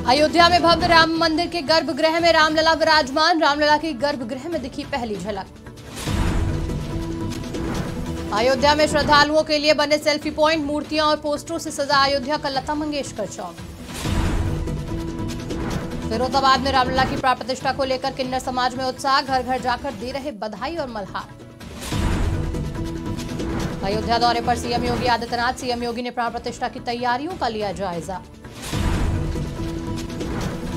अयोध्या में भव्य राम मंदिर के गर्भगृह में रामलला विराजमान। रामलला की गर्भगृह में दिखी पहली झलक। अयोध्या में श्रद्धालुओं के लिए बने सेल्फी पॉइंट, मूर्तियां और पोस्टरों से सजा अयोध्या का लता मंगेशकर चौक। फिरोजाबाद में रामलला की प्राण प्रतिष्ठा को लेकर किन्नर समाज में उत्साह, घर घर जाकर दे रहे बधाई और मल्हार। अयोध्या दौरे पर सीएम योगी आदित्यनाथ। सीएम योगी ने प्राण प्रतिष्ठा की तैयारियों का लिया जायजा।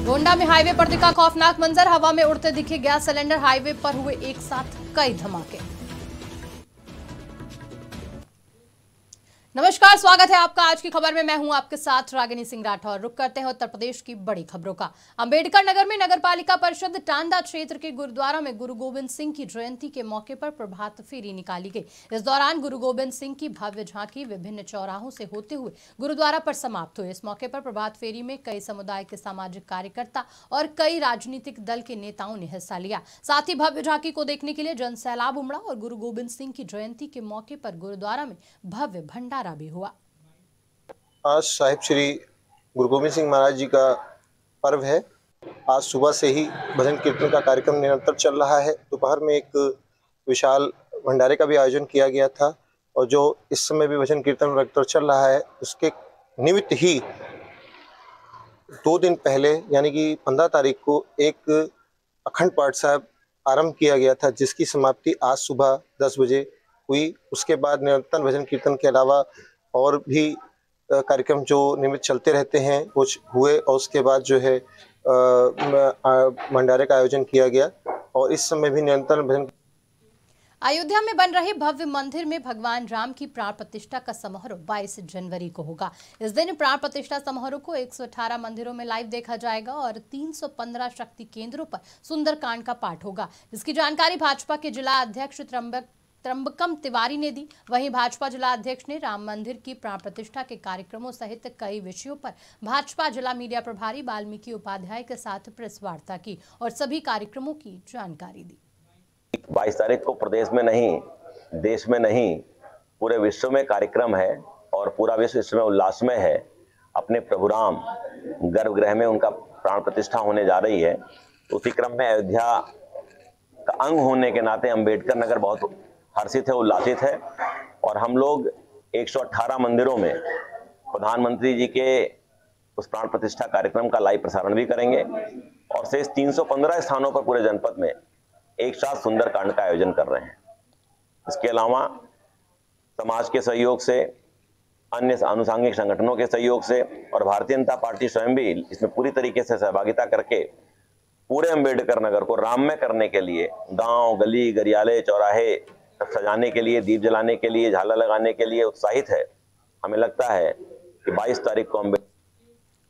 गोंडा में हाईवे पर दिखा खौफनाक मंजर, हवा में उड़ते दिखे गैस सिलेंडर। हाईवे पर हुए एक साथ कई धमाके। नमस्कार, स्वागत है आपका आज की खबर में। मैं हूं आपके साथ रागिनी सिंह राठौर। रुक करते हैं उत्तर प्रदेश की बड़ी खबरों का। अंबेडकर नगर में नगरपालिका परिषद टांडा क्षेत्र के गुरुद्वारा में गुरु गोविंद सिंह की जयंती के मौके पर प्रभात फेरी निकाली गई। इस दौरान गुरु गोविंद सिंह की भव्य झांकी विभिन्न चौराहों से होते हुए गुरुद्वारा पर समाप्त हुई। इस मौके पर प्रभात फेरी में कई समुदाय के सामाजिक कार्यकर्ता और कई राजनीतिक दल के नेताओं ने हिस्सा लिया। साथ ही भव्य झांकी को देखने के लिए जनसैलाब उमड़ा और गुरु गोविंद सिंह की जयंती के मौके पर गुरुद्वारा में भव्य भंडारा भी हुआ। आज साहिब श्री गुरु गोविंद सिंह महाराज जी का पर्व है। आज सुबह से ही भजन कीर्तन का कार्यक्रम निरंतर चल रहा है। दोपहर में एक विशाल भंडारे का भी आयोजन किया गया था और जो इस समय भी भजन कीर्तन निरंतर चल रहा है, उसके निमित्त ही 2 दिन पहले यानी कि 15 तारीख को एक अखंड पाठ साहब आरंभ किया गया था, जिसकी समाप्ति आज सुबह 10 बजे हुई। उसके बाद निरंतर भजन कीर्तन के अलावा और भी कार्यक्रम जो नियमित चलते रहते हैं कुछ हुए और उसके बाद जो है भंडारे का आयोजन किया गया और इस समय भी निरंतर भजन। अयोध्या में बन रहे भव्य मंदिर में भगवान राम की प्राण प्रतिष्ठा का समारोह 22 जनवरी को होगा। इस दिन प्राण प्रतिष्ठा समारोह को 118 मंदिरों में लाइव देखा जाएगा और 315 शक्ति केंद्रों पर सुंदरकांड का पाठ होगा, जिसकी जानकारी भाजपा के जिला अध्यक्ष त्र्यंबकम तिवारी ने दी। वहीं भाजपा जिला अध्यक्ष ने राम मंदिर की प्राण प्रतिष्ठा के कार्यक्रमों सहित कई विषयों पर भाजपा जिला मीडिया प्रभारी वाल्मीकि उपाध्याय के साथ प्रेस वार्ता की और सभी कार्यक्रमों की जानकारी दी। 22 तारीख को प्रदेश में नहीं, देश में नहीं, पूरे विश्व में कार्यक्रम है और पूरा विश्व इसमें उल्लासमय है। अपने प्रभु राम गर्भगृह में उनका प्राण प्रतिष्ठा होने जा रही है। उसी क्रम में अयोध्या का अंग होने के नाते अंबेडकर नगर बहुत हर्षित है, उल्लासित है और हम लोग 118 मंदिरों में प्रधानमंत्री जी के उस प्राण प्रतिष्ठा कार्यक्रम का लाइव प्रसारण भी करेंगे और शेष 315 स्थानों पर पूरे जनपद में एक साथ सुंदरकांड का आयोजन कर रहे हैं। इसके अलावा समाज के सहयोग से, अन्य आनुषंगिक संगठनों के सहयोग से और भारतीय जनता पार्टी स्वयं भी इसमें पूरी तरीके से सहभागिता करके पूरे अंबेडकर नगर को राममय करने के लिए गांव, गली, गरियाले, चौराहे सजाने के लिए, दीप जलाने के लिए, झालर लगाने के लिए उत्साहित है। हमें लगता है कि 22 तारीख को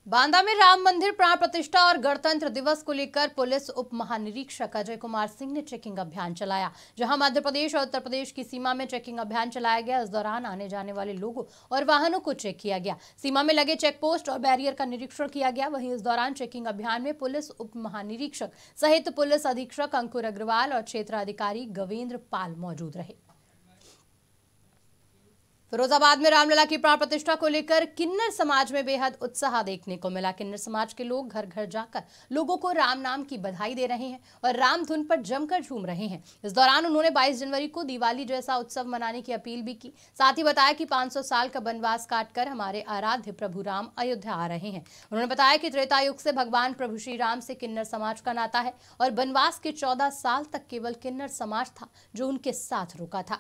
बांदा में राम मंदिर प्राण प्रतिष्ठा और गणतंत्र दिवस को लेकर पुलिस उप महानिरीक्षक अजय कुमार सिंह ने चेकिंग अभियान चलाया, जहां मध्य प्रदेश और उत्तर प्रदेश की सीमा में चेकिंग अभियान चलाया गया। इस दौरान आने जाने वाले लोगों और वाहनों को चेक किया गया। सीमा में लगे चेक पोस्ट और बैरियर का निरीक्षण किया गया। वहीं इस दौरान चेकिंग अभियान में पुलिस उप महानिरीक्षक सहित पुलिस अधीक्षक अंकुर अग्रवाल और क्षेत्राधिकारी गवेंद्र पाल मौजूद रहे। फिरोजाबाद में रामलला की प्राण प्रतिष्ठा को लेकर किन्नर समाज में बेहद उत्साह देखने को मिला। किन्नर समाज के लोग घर घर जाकर लोगों को राम नाम की बधाई दे रहे हैं और राम धुन पर जमकर झूम रहे हैं। इस दौरान उन्होंने 22 जनवरी को दिवाली जैसा उत्सव मनाने की अपील भी की। साथ ही बताया कि 500 साल का वनवास काटकर हमारे आराध्य प्रभु राम अयोध्या आ रहे हैं। उन्होंने बताया कि त्रेता युग से भगवान प्रभु श्री राम से किन्नर समाज का नाता है और वनवास के 14 साल तक केवल किन्नर समाज था जो उनके साथ रुका था।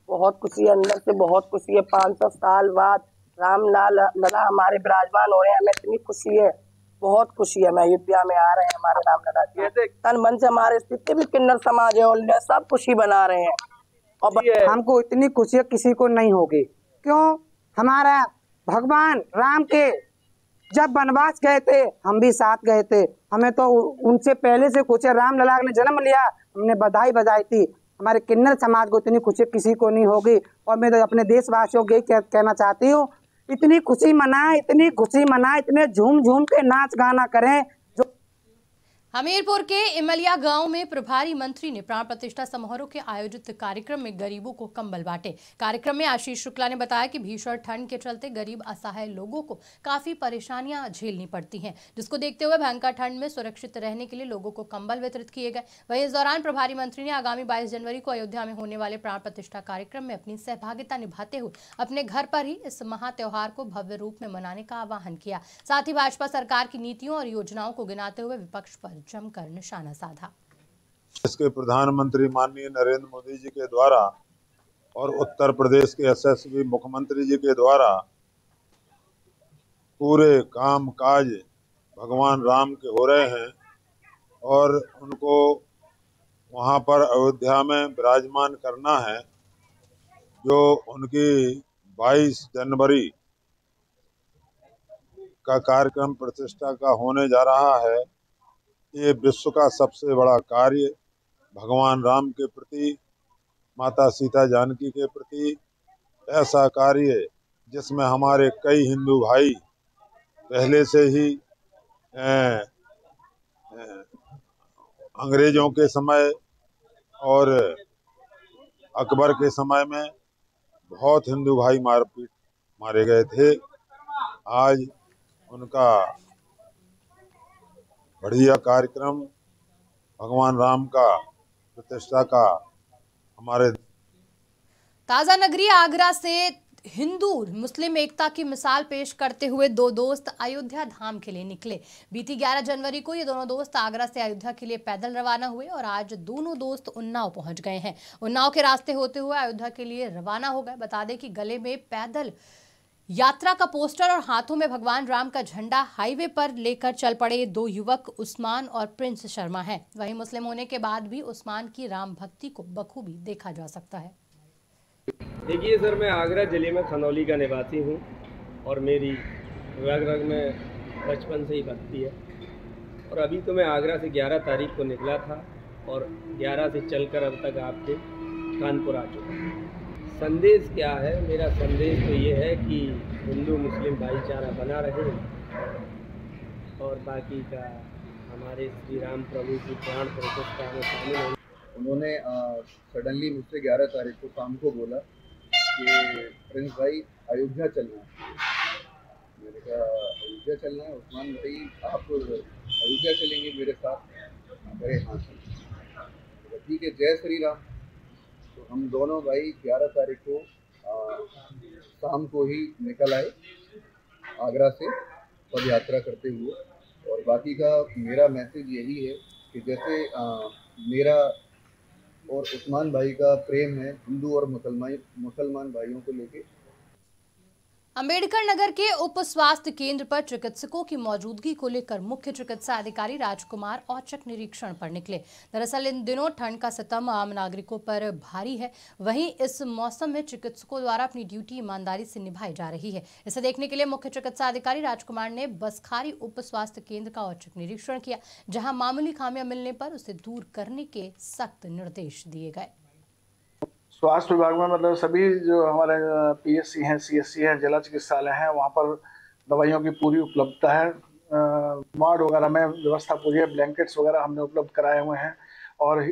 बहुत खुशी है, अंदर से बहुत खुशी है। 500 साल बाद राम लला हमारे विराजमान हो रहे हैं, हमें इतनी खुशी है, बहुत खुशी है। मैं अयोध्या में आ रहे हैं हमारे राम लला जी, तन मन से हमारे जितने भी किन्नर समाज है और सब खुशी बना रहे हैं और हमको इतनी खुशी किसी को नहीं होगी। क्यों? हमारा भगवान राम के जब वनवास गए थे हम भी साथ गए थे। हमें तो उनसे पहले से कुछ राम लला ने जन्म लिया, हमने बधाई बजाई थी। हमारे किन्नर समाज को इतनी खुशी किसी को नहीं होगी और मैं तो अपने देशवासियों को कहना चाहती हूँ, इतनी खुशी मनाएं, इतने झूम झूम के नाच गाना करें। हमीरपुर के इमलिया गांव में प्रभारी मंत्री ने प्राण प्रतिष्ठा समारोह के आयोजित कार्यक्रम में गरीबों को कंबल बांटे। कार्यक्रम में आशीष शुक्ला ने बताया कि भीषण ठंड के चलते गरीब असहाय लोगों को काफी परेशानियां झेलनी पड़ती हैं, जिसको देखते हुए भयंकर ठंड में सुरक्षित रहने के लिए लोगों को कंबल वितरित किए गए। वहीं इस दौरान प्रभारी मंत्री ने आगामी 22 जनवरी को अयोध्या में होने वाले प्राण प्रतिष्ठा कार्यक्रम में अपनी सहभागिता निभाते हुए अपने घर पर ही इस महा त्योहार को भव्य रूप में मनाने का आह्वान किया। साथ ही भाजपा सरकार की नीतियों और योजनाओं को गिनाते हुए विपक्ष पर जमकर निशाना साधा। इसके प्रधानमंत्री माननीय नरेंद्र मोदी जी के द्वारा और उत्तर प्रदेश के यशस्वी मुख्यमंत्री जी के द्वारा पूरे काम काज भगवान राम के हो रहे हैं और उनको वहां पर अयोध्या में विराजमान करना है। जो उनकी 22 जनवरी का कार्यक्रम प्रतिष्ठा का होने जा रहा है, ये विश्व का सबसे बड़ा कार्य भगवान राम के प्रति, माता सीता जानकी के प्रति ऐसा कार्य जिसमें हमारे कई हिंदू भाई पहले से ही अंग्रेजों के समय और अकबर के समय में बहुत हिंदू भाई मारे गए थे। आज उनका बढ़िया कार्यक्रम भगवान राम का प्रतिष्ठा का हमारे ताजा नगरी आगरा से हिंदू मुस्लिम एकता की मिसाल पेश करते हुए दो दोस्त अयोध्या धाम के लिए निकले। बीती 11 जनवरी को ये दोनों दोस्त आगरा से अयोध्या के लिए पैदल रवाना हुए और आज दोनों दोस्त उन्नाव पहुंच गए हैं। उन्नाव के रास्ते होते हुए अयोध्या के लिए रवाना हो गए। बता दें कि गले में पैदल यात्रा का पोस्टर और हाथों में भगवान राम का झंडा हाईवे पर लेकर चल पड़े दो युवक उस्मान और प्रिंस शर्मा हैं। वहीं मुस्लिम होने के बाद भी उस्मान की राम भक्ति को बखूबी देखा जा सकता है। देखिए सर, मैं आगरा जिले में खनौली का निवासी हूँ और मेरी रग रग में बचपन से ही भक्ति है। और अभी तो मैं आगरा से 11 तारीख को निकला था और 11 से चलकर अब तक आपके कानपुर आ चुका हूँ। संदेश क्या है? मेरा संदेश तो ये है कि हिंदू मुस्लिम भाईचारा बना रहे और बाकी का हमारे श्री राम प्रभु की प्राण प्रतिष्ठा में शामिल हो। उन्होंने सडनली मुझसे 11 तारीख को शाम को बोला कि प्रिंस भाई अयोध्या चलना है। मैंने कहा अयोध्या चलना है? उस्मान भाई आप अयोध्या चलेंगे मेरे साथ? अरे हाँ चलेंगे। ठीक है, जय श्री राम। तो हम दोनों भाई 11 तारीख को शाम को ही निकल आए आगरा से पद यात्रा करते हुए। और बाकी का मेरा मैसेज यही है कि जैसे मेरा और उस्मान भाई का प्रेम है हिंदू और मुसलमान भाइयों को लेके। अंबेडकर नगर के उप स्वास्थ्य केंद्र पर चिकित्सकों की मौजूदगी को लेकर मुख्य चिकित्सा अधिकारी राजकुमार औचक निरीक्षण पर निकले। दरअसल इन दिनों ठंड का सितम आम नागरिकों पर भारी है। वहीं इस मौसम में चिकित्सकों द्वारा अपनी ड्यूटी ईमानदारी से निभाई जा रही है। इसे देखने के लिए मुख्य चिकित्सा अधिकारी राजकुमार ने बसखारी उप स्वास्थ्य केंद्र का औचक निरीक्षण किया, जहाँ मामूली खामियां मिलने पर उसे दूर करने के सख्त निर्देश दिए गए। स्वास्थ्य विभाग में मतलब सभी जो हमारे पीएचसी हैं, सीएचसी हैं, जिला चिकित्सालय हैं, वहाँ पर दवाइयों की पूरी उपलब्धता है। वार्ड वगैरह में व्यवस्था पूरी है। ब्लैंकेट्स वगैरह हमने उपलब्ध कराए हुए हैं और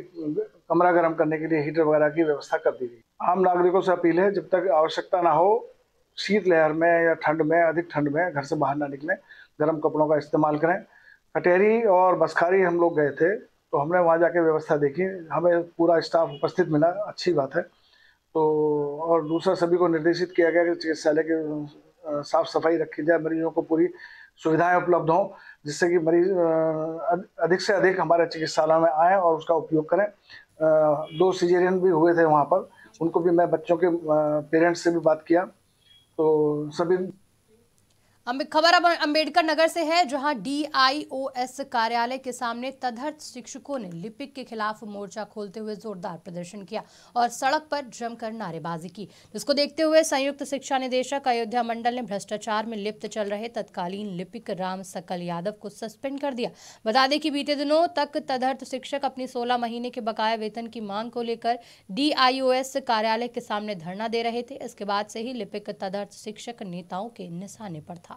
कमरा गर्म करने के लिए हीटर वगैरह की व्यवस्था कर दी गई। आम नागरिकों से अपील है, जब तक आवश्यकता ना हो, शीतलहर में या ठंड में, अधिक ठंड में घर से बाहर ना निकलें, गर्म कपड़ों का इस्तेमाल करें। कटेरी और बसखारी हम लोग गए थे तो हमने वहाँ जाके व्यवस्था देखी, हमें पूरा स्टाफ उपस्थित मिला, अच्छी बात है। तो और दूसरा सभी को निर्देशित किया गया कि चिकित्सालय की साफ सफाई रखी जाए, मरीजों को पूरी सुविधाएं उपलब्ध हों, जिससे कि मरीज अधिक से अधिक हमारे चिकित्सालय में आएँ और उसका उपयोग करें। 2 सिजेरियन भी हुए थे वहाँ पर, उनको भी मैं बच्चों के पेरेंट्स से भी बात किया। तो सभी खबर अब अंबेडकर नगर से है, जहां DIOS कार्यालय के सामने तदर्थ शिक्षकों ने लिपिक के खिलाफ मोर्चा खोलते हुए जोरदार प्रदर्शन किया और सड़क पर जमकर नारेबाजी की, जिसको देखते हुए संयुक्त शिक्षा निदेशक अयोध्या मंडल ने भ्रष्टाचार में लिप्त चल रहे तत्कालीन लिपिक राम सकल यादव को सस्पेंड कर दिया। बता दें कि बीते दिनों तक तदर्थ शिक्षक अपनी 16 महीने के बकाया वेतन की मांग को लेकर DIOS कार्यालय के सामने धरना दे रहे थे। इसके बाद से ही लिपिक तदर्थ शिक्षक नेताओं के निशाने पर था।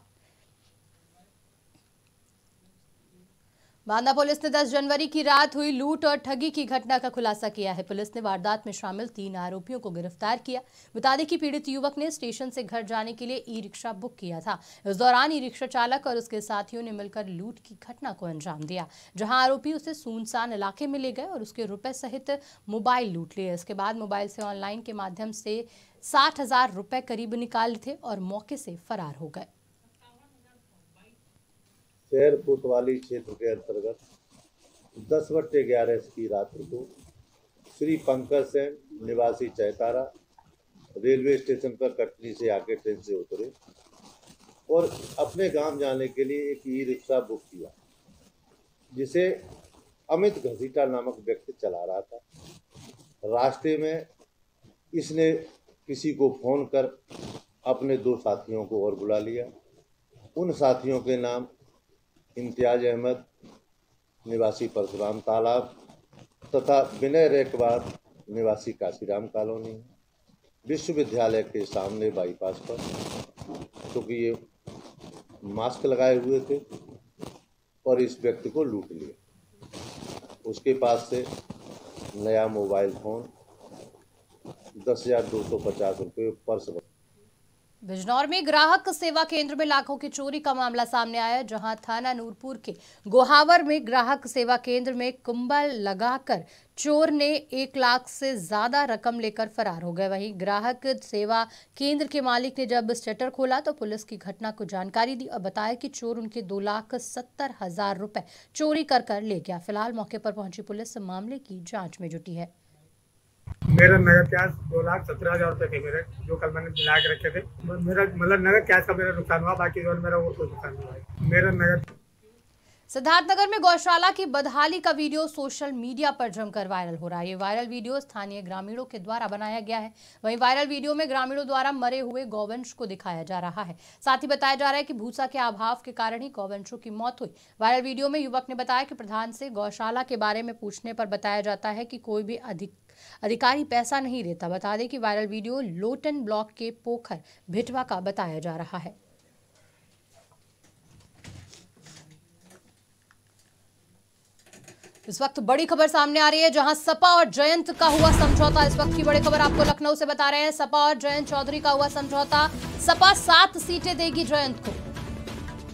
बांदा पुलिस ने 10 जनवरी की रात हुई लूट और ठगी की घटना का खुलासा किया है। पुलिस ने वारदात में शामिल 3 आरोपियों को गिरफ्तार किया। बता दें कि पीड़ित युवक ने स्टेशन से घर जाने के लिए ई रिक्शा बुक किया था। इस दौरान ई रिक्शा चालक और उसके साथियों ने मिलकर लूट की घटना को अंजाम दिया, जहां आरोपी उसे सुनसान इलाके में ले गए और उसके रुपए सहित मोबाइल लूट लिए। इसके बाद मोबाइल से ऑनलाइन के माध्यम से 60,000 रुपए करीब निकाले थे और मौके से फरार हो गए। शहर कोतवाली क्षेत्र के अंतर्गत 10/11 की रात्रि को श्री पंकज सेन निवासी चैतारा रेलवे स्टेशन पर कटनी से आके ट्रेन से उतरे और अपने गांव जाने के लिए एक ई रिक्शा बुक किया, जिसे अमित घसीटा नामक व्यक्ति चला रहा था। रास्ते में इसने किसी को फोन कर अपने 2 साथियों को और बुला लिया। उन साथियों के नाम इम्तियाज अहमद निवासी परशुराम तालाब तथा विनय रेकवार निवासी काशीराम कॉलोनी विश्वविद्यालय के सामने बाईपास पर, क्योंकि ये मास्क लगाए हुए थे और इस व्यक्ति को लूट लिया। उसके पास से नया मोबाइल फोन, 10,250 रुपये, पर्स। बिजनौर में ग्राहक सेवा केंद्र में लाखों की चोरी का मामला सामने आया, जहां थाना नूरपुर के गोहावर में ग्राहक सेवा केंद्र में कुंबल लगाकर चोर ने 1 लाख से ज्यादा रकम लेकर फरार हो गए। वहीं ग्राहक सेवा केंद्र के मालिक ने जब शटर खोला तो पुलिस की घटना को जानकारी दी और बताया कि चोर उनके 2,70,000 रुपए चोरी कर ले गया। फिलहाल मौके पर पहुंची पुलिस मामले की जाँच में जुटी है। मेरा नगद कैश 2,17,000 रुपए थे मेरे, जो कल मैंने मिला के रखे थे। मेरा मतलब नगद कैश का मेरा नुकसान हुआ, बाकी जो मेरा वो कोई नुकसान नहीं हुआ। मेरा नगद। सिद्धार्थनगर में गौशाला की बदहाली का वीडियो सोशल मीडिया पर जमकर वायरल हो रहा है। ये वायरल वीडियो स्थानीय ग्रामीणों के द्वारा बनाया गया है। वहीं वायरल वीडियो में ग्रामीणों द्वारा मरे हुए गौवंश को दिखाया जा रहा है। साथ ही बताया जा रहा है कि भूसा के अभाव के कारण ही गौवंशों की मौत हुई। वायरल वीडियो में युवक ने बताया कि प्रधान से गौशाला के बारे में पूछने पर बताया जाता है कि कोई भी अधिकारी पैसा नहीं देता। बता दें कि वायरल वीडियो लोटन ब्लॉक के पोखर भिटवा का बताया जा रहा है। इस वक्त बड़ी खबर सामने आ रही है, जहां सपा और जयंत का हुआ समझौता। इस वक्त की बड़ी खबर आपको लखनऊ से बता रहे हैं। सपा और जयंत चौधरी का हुआ समझौता। सपा 7 सीटें देगी जयंत को।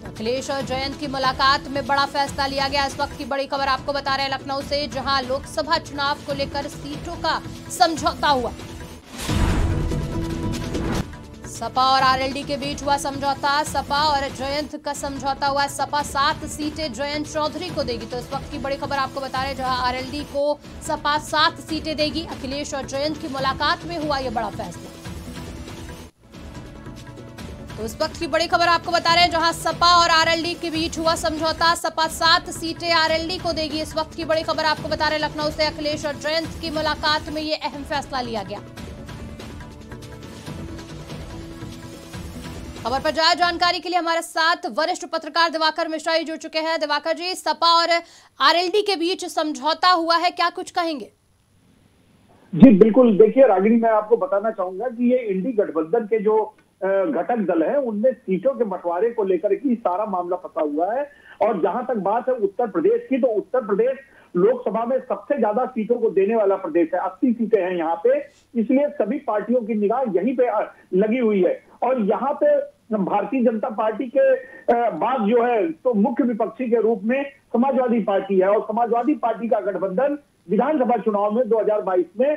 अखिलेश और जयंत की मुलाकात में बड़ा फैसला लिया गया। इस वक्त की बड़ी खबर आपको बता रहे हैं लखनऊ से, जहां लोकसभा चुनाव को लेकर सीटों का समझौता हुआ। सपा और आरएलडी के बीच हुआ समझौता। सपा और जयंत का समझौता हुआ। सपा 7 सीटें जयंत चौधरी को देगी। तो इस वक्त की बड़ी खबर आपको बता रहे हैं, जहां आरएलडी को सपा 7 सीटें देगी। अखिलेश और जयंत की मुलाकात में हुआ यह बड़ा फैसला। तो इस वक्त की बड़ी खबर आपको बता रहे हैं, जहां सपा और आरएलडी के बीच हुआ समझौता। सपा 7 सीटें आरएलडी को देगी। इस वक्त की बड़ी खबर आपको बता रहे हैं लखनऊ से, अखिलेश और जयंत की मुलाकात में यह अहम फैसला लिया गया। खबर पर ज्यादा जानकारी के लिए हमारे साथ वरिष्ठ पत्रकार दिवाकर मिश्रा जुड़ चुके हैं। दिवाकर जी, सपा और आरएलडी के बीच समझौता हुआ है, क्या कुछ कहेंगे? जी बिल्कुल, देखिए रागिनी, मैं आपको बताना चाहूंगा कि ये इंडी गठबंधन के जो घटक दल है, उनमें सीटों के बंटवारे को लेकर ही सारा मामला फंसा हुआ है। और जहां तक बात है उत्तर प्रदेश की, तो उत्तर प्रदेश लोकसभा में सबसे ज्यादा सीटों को देने वाला प्रदेश है। 80 सीटें हैं यहाँ पे, इसलिए सभी पार्टियों की निगाह यहीं पे लगी हुई है। और यहाँ पे भारतीय जनता पार्टी के बाद जो है तो मुख्य विपक्षी के रूप में समाजवादी पार्टी है। और समाजवादी पार्टी का गठबंधन विधानसभा चुनाव में 2022 में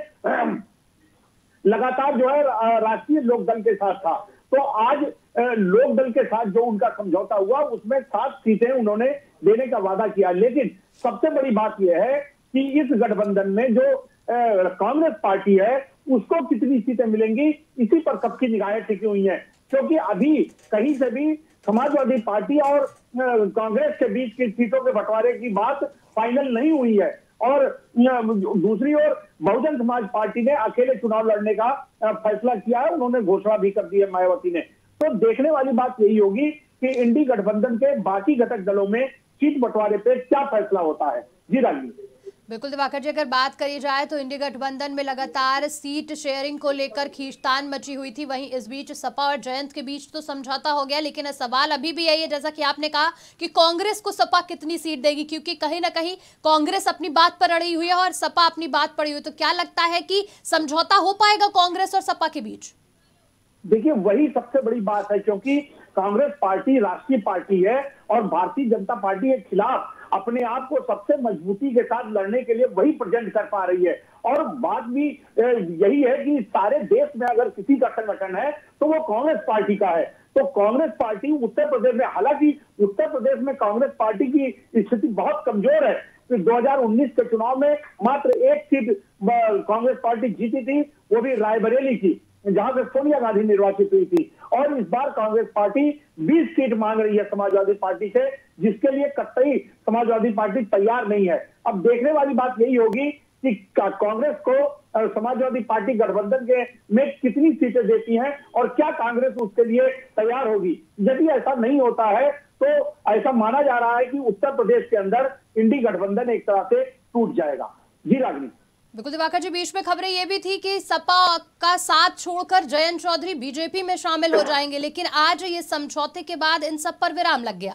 लगातार जो है राष्ट्रीय लोकदल के साथ था। तो आज लोकदल के साथ जो उनका समझौता हुआ, उसमें 7 सीटें उन्होंने देने का वादा किया। लेकिन सबसे बड़ी बात यह है कि इस गठबंधन में जो कांग्रेस पार्टी है, उसको कितनी सीटें मिलेंगी, इसी पर सबकी निगाहें टिकी हुई हैं। क्योंकि अभी कहीं से भी समाजवादी पार्टी और कांग्रेस के बीच की सीटों के बंटवारे की बात फाइनल नहीं हुई है। और दूसरी ओर बहुजन समाज पार्टी ने अकेले चुनाव लड़ने का फैसला किया है, उन्होंने घोषणा भी कर दी है मायावती ने। तो देखने वाली बात यही होगी कि इंडी गठबंधन के बाकी घटक दलों में सीट बंटवारे पे क्या फैसला होता है। जी राजनीति। बिल्कुल दिवाकर जी, अगर बात करी जाए तो इंडी गठबंधन में लगातार सीट शेयरिंग को लेकर खींचतान मची हुई थी। वहीं इस बीच सपा और जयंत के बीच तो समझौता हो गया, लेकिन सवाल अभी भी यही है, जैसा कि आपने कहा, कि कांग्रेस को सपा कितनी सीट देगी, क्योंकि कहीं ना कहीं कांग्रेस अपनी बात पर अड़ी हुई है और सपा अपनी बात पर अड़ी हुई है। तो क्या लगता है कि समझौता हो पाएगा कांग्रेस और सपा के बीच? देखिए, वही सबसे बड़ी बात है, क्योंकि कांग्रेस पार्टी राष्ट्रीय पार्टी है और भारतीय जनता पार्टी के खिलाफ अपने आप को सबसे मजबूती के साथ लड़ने के लिए वही प्रेजेंट कर पा रही है। और बात भी यही है कि सारे देश में अगर किसी का संगठन है तो वो कांग्रेस पार्टी का है। तो कांग्रेस पार्टी उत्तर प्रदेश में, हालांकि उत्तर प्रदेश में कांग्रेस पार्टी की स्थिति बहुत कमजोर है। 2019 के चुनाव में मात्र एक सीट कांग्रेस पार्टी जीती थी, वो भी रायबरेली की, जहां से सोनिया गांधी निर्वाचित हुई थी। और इस बार कांग्रेस पार्टी 20 सीट मांग रही है समाजवादी पार्टी से, जिसके लिए कतई समाजवादी पार्टी तैयार नहीं है। अब देखने वाली बात यही होगी कि कांग्रेस को समाजवादी पार्टी गठबंधन के में कितनी सीटें देती हैं और क्या कांग्रेस उसके लिए तैयार होगी। यदि ऐसा नहीं होता है तो ऐसा माना जा रहा है कि उत्तर प्रदेश के अंदर इंडी गठबंधन एक तरह से टूट जाएगा। जी रागिनी। बिल्कुल दिवाकर जी, बीच में खबरें ये भी थी कि सपा का साथ छोड़कर जयंत चौधरी बीजेपी में शामिल हो जाएंगे, लेकिन आज ये समझौते के बाद इन सब पर विराम लग गया।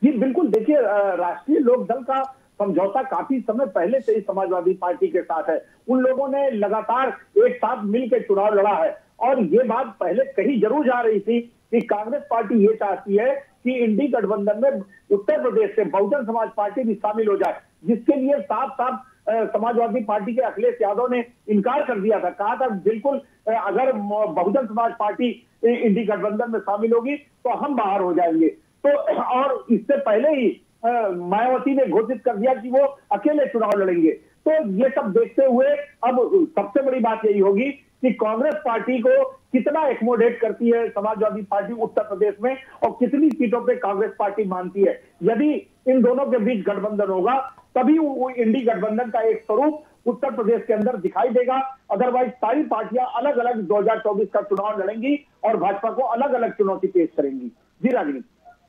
जी बिल्कुल, देखिए, राष्ट्रीय लोकदल का समझौता काफी समय पहले से ही समाजवादी पार्टी के साथ है। उन लोगों ने लगातार एक साथ मिलकर चुनाव लड़ा है और ये बात पहले कही जरूर जा रही थी कि कांग्रेस पार्टी ये चाहती है कि इंडी गठबंधन में उत्तर प्रदेश से बहुजन समाज पार्टी भी शामिल हो जाए, जिसके लिए साफ साफ समाजवादी पार्टी के अखिलेश यादव ने इनकार कर दिया था। कहा था बिल्कुल, अगर बहुजन समाज पार्टी इंडी गठबंधन में शामिल होगी तो हम बाहर हो जाएंगे। तो और इससे पहले ही मायावती ने घोषित कर दिया कि वो अकेले चुनाव लड़ेंगे। तो ये सब देखते हुए अब सबसे बड़ी बात यही होगी कि कांग्रेस पार्टी को कितना एकोमोडेट करती है समाजवादी पार्टी उत्तर प्रदेश में और कितनी सीटों पे कांग्रेस पार्टी मानती है। यदि इन दोनों के बीच गठबंधन होगा तभी वो इंडी गठबंधन का एक स्वरूप उत्तर प्रदेश के अंदर दिखाई देगा। अदरवाइज सारी पार्टियां अलग अलग 2024 का चुनाव लड़ेंगी और भाजपा को अलग अलग चुनौती पेश करेंगी। जी रागिनी।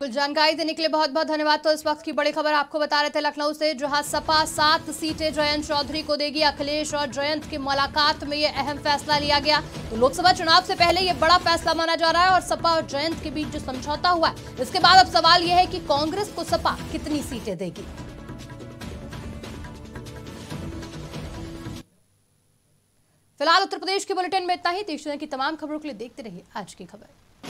कुछ जानकारी देने के लिए बहुत बहुत धन्यवाद। तो इस वक्त की बड़ी खबर आपको बता रहे थे लखनऊ से, जहां सपा 7 सीटें जयंत चौधरी को देगी। अखिलेश और जयंत की मुलाकात में यह अहम फैसला लिया गया। तो लोकसभा चुनाव से पहले यह बड़ा फैसला माना जा रहा है और सपा और जयंत के बीच जो समझौता हुआ है, इसके बाद अब सवाल यह है कि कांग्रेस को सपा कितनी सीटें देगी। फिलहाल उत्तर प्रदेश के बुलेटिन में इतना ही। देश दुनिया की तमाम खबरों के लिए देखते रहिए आज की खबर।